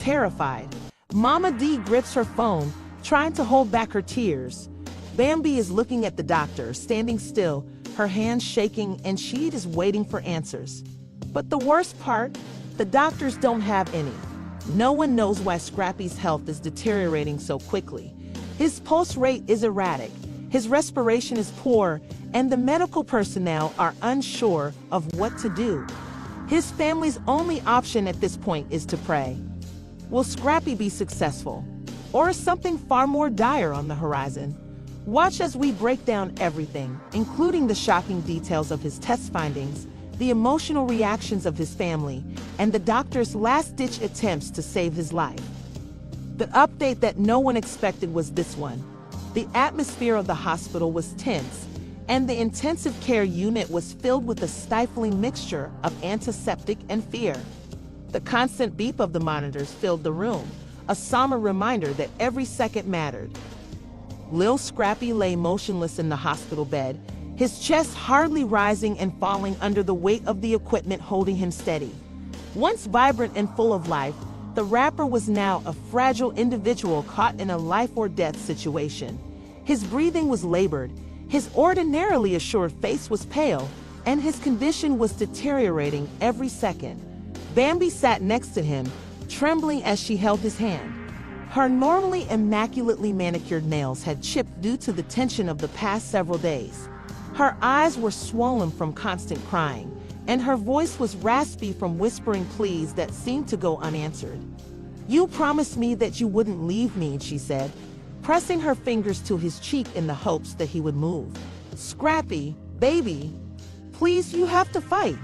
Terrified, Mama D grips her phone, trying to hold back her tears. Bambi is looking at the doctor, standing still, her hands shaking, and she is waiting for answers. But the worst part, the doctors don't have any. No one knows why Scrappy's health is deteriorating so quickly. His pulse rate is erratic, his respiration is poor, and the medical personnel are unsure of what to do. His family's only option at this point is to pray. Will Scrappy be successful? Or is something far more dire on the horizon? Watch as we break down everything, including the shocking details of his test findings, the emotional reactions of his family, and the doctor's last-ditch attempts to save his life. The update that no one expected was this one. The atmosphere of the hospital was tense, and the intensive care unit was filled with a stifling mixture of antiseptic and fear. The constant beep of the monitors filled the room, a somber reminder that every second mattered. Lil Scrappy lay motionless in the hospital bed, his chest hardly rising and falling under the weight of the equipment holding him steady. Once vibrant and full of life, the rapper was now a fragile individual caught in a life-or-death situation. His breathing was labored, his ordinarily assured face was pale, and his condition was deteriorating every second. Bambi sat next to him, trembling as she held his hand. Her normally immaculately manicured nails had chipped due to the tension of the past several days. Her eyes were swollen from constant crying, and her voice was raspy from whispering pleas that seemed to go unanswered. "You promised me that you wouldn't leave me," she said, pressing her fingers to his cheek in the hopes that he would move. "Scrappy, baby, please, you have to fight."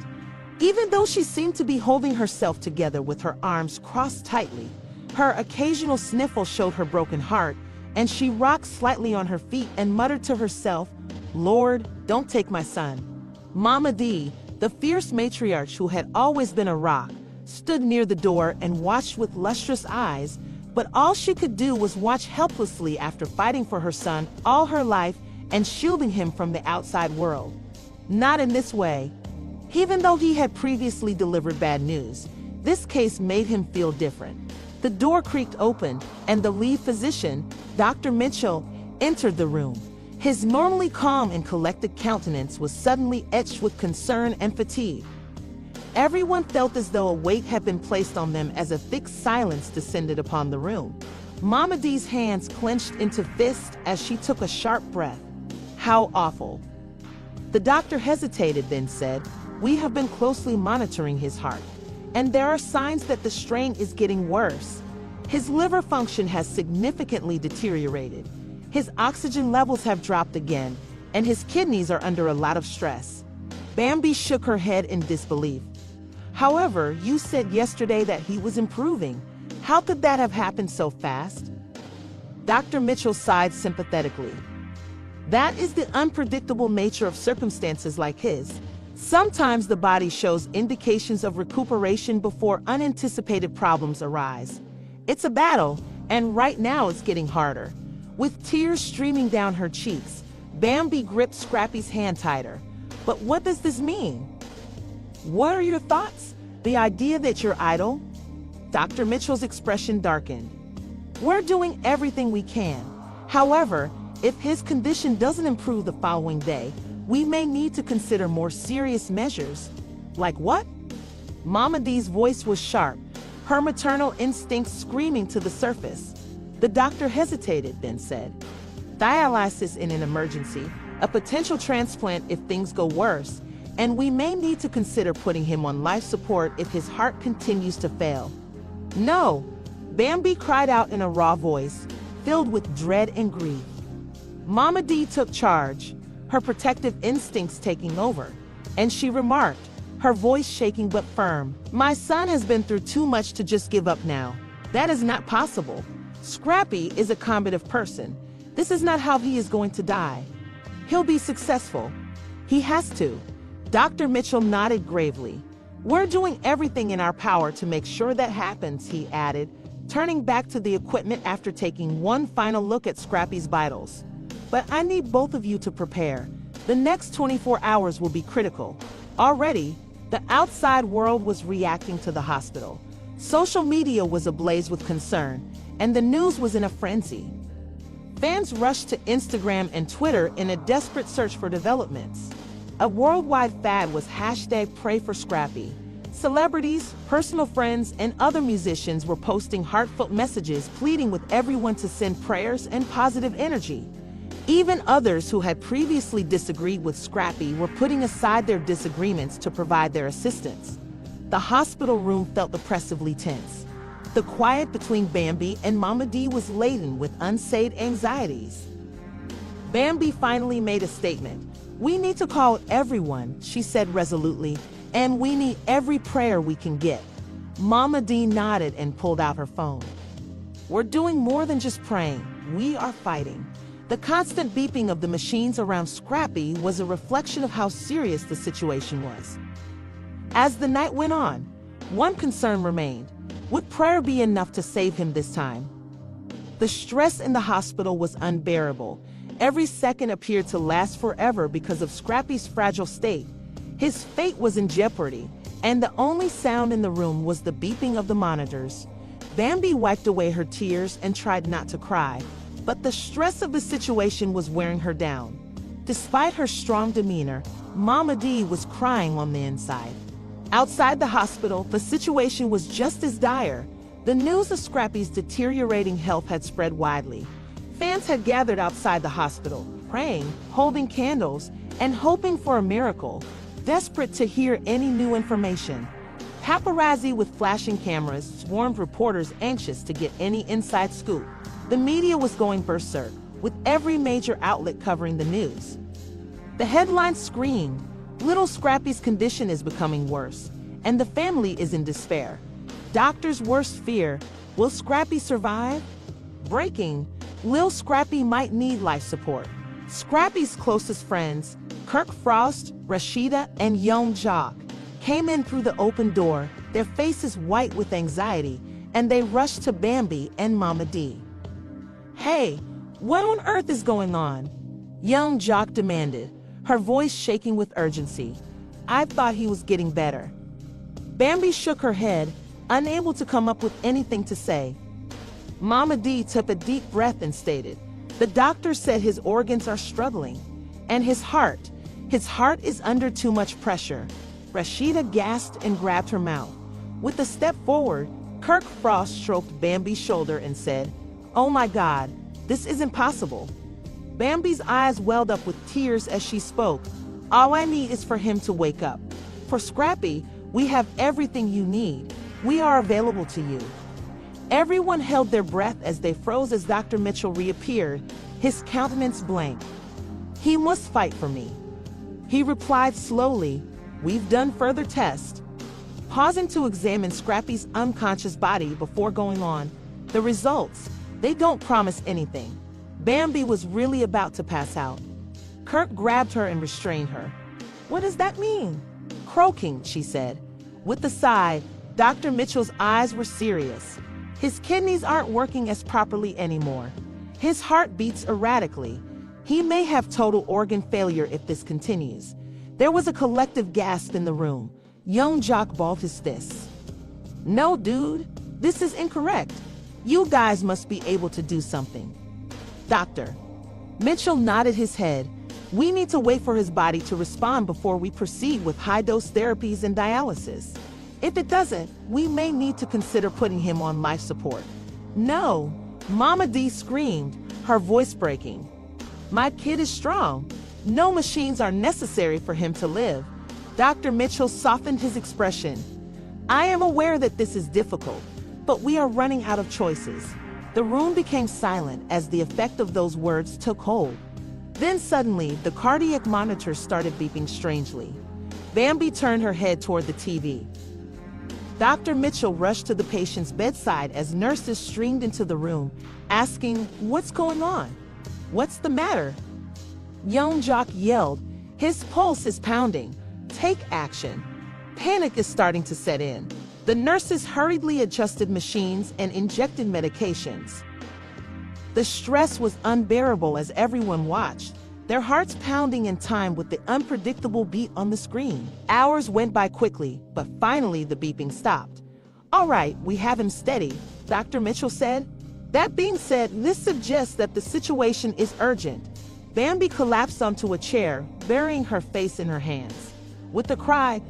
Even though she seemed to be holding herself together with her arms crossed tightly, her occasional sniffle showed her broken heart, and she rocked slightly on her feet and muttered to herself, "Lord, don't take my son." Mama D, the fierce matriarch who had always been a rock, stood near the door and watched with lustrous eyes, but all she could do was watch helplessly after fighting for her son all her life and shielding him from the outside world. Not in this way. Even though he had previously delivered bad news, this case made him feel different. The door creaked open, and the lead physician, Dr. Mitchell, entered the room. His normally calm and collected countenance was suddenly etched with concern and fatigue. Everyone felt as though a weight had been placed on them as a thick silence descended upon the room. Mama D's hands clenched into fists as she took a sharp breath. "How awful." The doctor hesitated, then said, "We have been closely monitoring his heart, and there are signs that the strain is getting worse. His liver function has significantly deteriorated. His oxygen levels have dropped again, and his kidneys are under a lot of stress." Bambi shook her head in disbelief. "However, you said yesterday that he was improving. How could that have happened so fast?" Dr. Mitchell sighed sympathetically. "That is the unpredictable nature of circumstances like his. Sometimes the body shows indications of recuperation before unanticipated problems arise. It's a battle, and right now it's getting harder." With tears streaming down her cheeks, Bambi gripped Scrappy's hand tighter. "But what does this mean? What are your thoughts? The idea that you're idle?" Dr. Mitchell's expression darkened. "We're doing everything we can. However, if his condition doesn't improve the following day, we may need to consider more serious measures." "Like what?" Mama D's voice was sharp, her maternal instincts screaming to the surface. The doctor hesitated, then said, "Dialysis in an emergency, a potential transplant if things go worse, and we may need to consider putting him on life support if his heart continues to fail." "No!" Bambi cried out in a raw voice, filled with dread and grief. Mama D took charge, her protective instincts taking over, and she remarked, her voice shaking but firm, "My son has been through too much to just give up now. That is not possible. Scrappy is a combative person. This is not how he is going to die. He'll be successful. He has to." Dr. Mitchell nodded gravely. "We're doing everything in our power to make sure that happens," he added, turning back to the equipment after taking one final look at Scrappy's vitals. "But I need both of you to prepare. The next 24 hours will be critical." Already, the outside world was reacting to the hospital. Social media was ablaze with concern, and the news was in a frenzy. Fans rushed to Instagram and Twitter in a desperate search for developments. A worldwide fad was #PrayForScrappy. Celebrities, personal friends, and other musicians were posting heartfelt messages pleading with everyone to send prayers and positive energy. Even others who had previously disagreed with Scrappy were putting aside their disagreements to provide their assistance. The hospital room felt oppressively tense. The quiet between Bambi and Mama D was laden with unsaid anxieties. Bambi finally made a statement. "We need to call everyone," she said resolutely, "and we need every prayer we can get." Mama D nodded and pulled out her phone. "We're doing more than just praying. We are fighting." The constant beeping of the machines around Scrappy was a reflection of how serious the situation was. As the night went on, one concern remained. Would prayer be enough to save him this time? The stress in the hospital was unbearable. Every second appeared to last forever because of Scrappy's fragile state. His fate was in jeopardy, and the only sound in the room was the beeping of the monitors. Bambi wiped away her tears and tried not to cry, but the stress of the situation was wearing her down. Despite her strong demeanor, Mama D was crying on the inside. Outside the hospital, the situation was just as dire. The news of Scrappy's deteriorating health had spread widely. Fans had gathered outside the hospital, praying, holding candles, and hoping for a miracle, desperate to hear any new information. Paparazzi with flashing cameras swarmed reporters anxious to get any inside scoop. The media was going berserk, with every major outlet covering the news. The headlines screamed, "Little Scrappy's condition is becoming worse, and the family is in despair." Doctors' worst fear, will Scrappy survive? Breaking, Lil Scrappy might need life support. Scrappy's closest friends, Kirk Frost, Rashida, and Young Jock, came in through the open door, their faces white with anxiety, and they rushed to Bambi and Mama D. "Hey, what on earth is going on?" Young Jock demanded, her voice shaking with urgency. "I thought he was getting better." Bambi shook her head, unable to come up with anything to say. Mama D took a deep breath and stated, "The doctor said his organs are struggling, and his heart is under too much pressure." Rashida gasped and grabbed her mouth. With a step forward, Kirk Frost stroked Bambi's shoulder and said, "Oh my God, this isn't possible." Bambi's eyes welled up with tears as she spoke. "All I need is for him to wake up. For Scrappy, we have everything you need. We are available to you." Everyone held their breath as they froze as Dr. Mitchell reappeared, his countenance blank. "He must fight for me," he replied slowly. "We've done further tests." Pausing to examine Scrappy's unconscious body before going on, "The results, they don't promise anything." Bambi was really about to pass out. Kirk grabbed her and restrained her. "What does that mean?" "Croaking," she said. With a sigh, Dr. Mitchell's eyes were serious. "His kidneys aren't working as properly anymore. His heart beats erratically. He may have total organ failure if this continues." There was a collective gasp in the room. Young Jock balled his fists. "No, dude, this is incorrect. You guys must be able to do something." "Doctor." Mitchell nodded his head. "We need to wait for his body to respond before we proceed with high-dose therapies and dialysis. If it doesn't, we may need to consider putting him on life support." "No," Mama D screamed, her voice breaking. "My kid is strong. No machines are necessary for him to live." Dr. Mitchell softened his expression. "I am aware that this is difficult, but we are running out of choices." The room became silent as the effect of those words took hold. Then suddenly, the cardiac monitors started beeping strangely. Bambi turned her head toward the TV. Dr. Mitchell rushed to the patient's bedside as nurses streamed into the room, asking, "What's going on? What's the matter?" Young Jock yelled, "His pulse is pounding. Take action." Panic is starting to set in. The nurses hurriedly adjusted machines and injected medications. The stress was unbearable as everyone watched, their hearts pounding in time with the unpredictable beat on the screen. Hours went by quickly, but finally the beeping stopped. All right, we have him steady, Dr. Mitchell said. That being said, this suggests that the situation is urgent. Bambi collapsed onto a chair, burying her face in her hands. With a cry,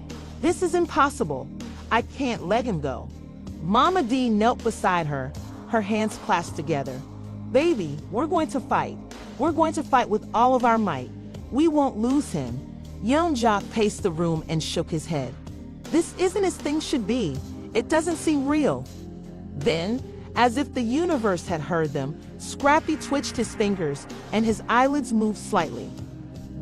"This is impossible. I can't let him go." Mama D knelt beside her, her hands clasped together. "Baby, we're going to fight. We're going to fight with all of our might. We won't lose him." Young Jock paced the room and shook his head. "This isn't as things should be. It doesn't seem real." Then, as if the universe had heard them, Scrappy twitched his fingers and his eyelids moved slightly.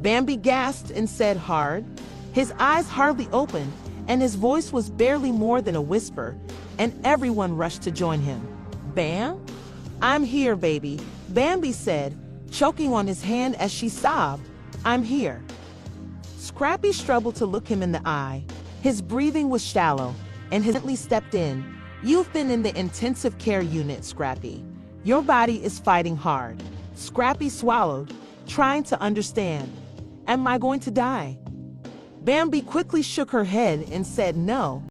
Bambi gasped and said hard. His eyes hardly opened, and his voice was barely more than a whisper, and everyone rushed to join him. "Bam? I'm here, baby," Bambi said, choking on his hand as she sobbed. "I'm here." Scrappy struggled to look him in the eye. His breathing was shallow, and he gently stepped in. "You've been in the intensive care unit, Scrappy. Your body is fighting hard." Scrappy swallowed, trying to understand. "Am I going to die?" Bambi quickly shook her head and said no.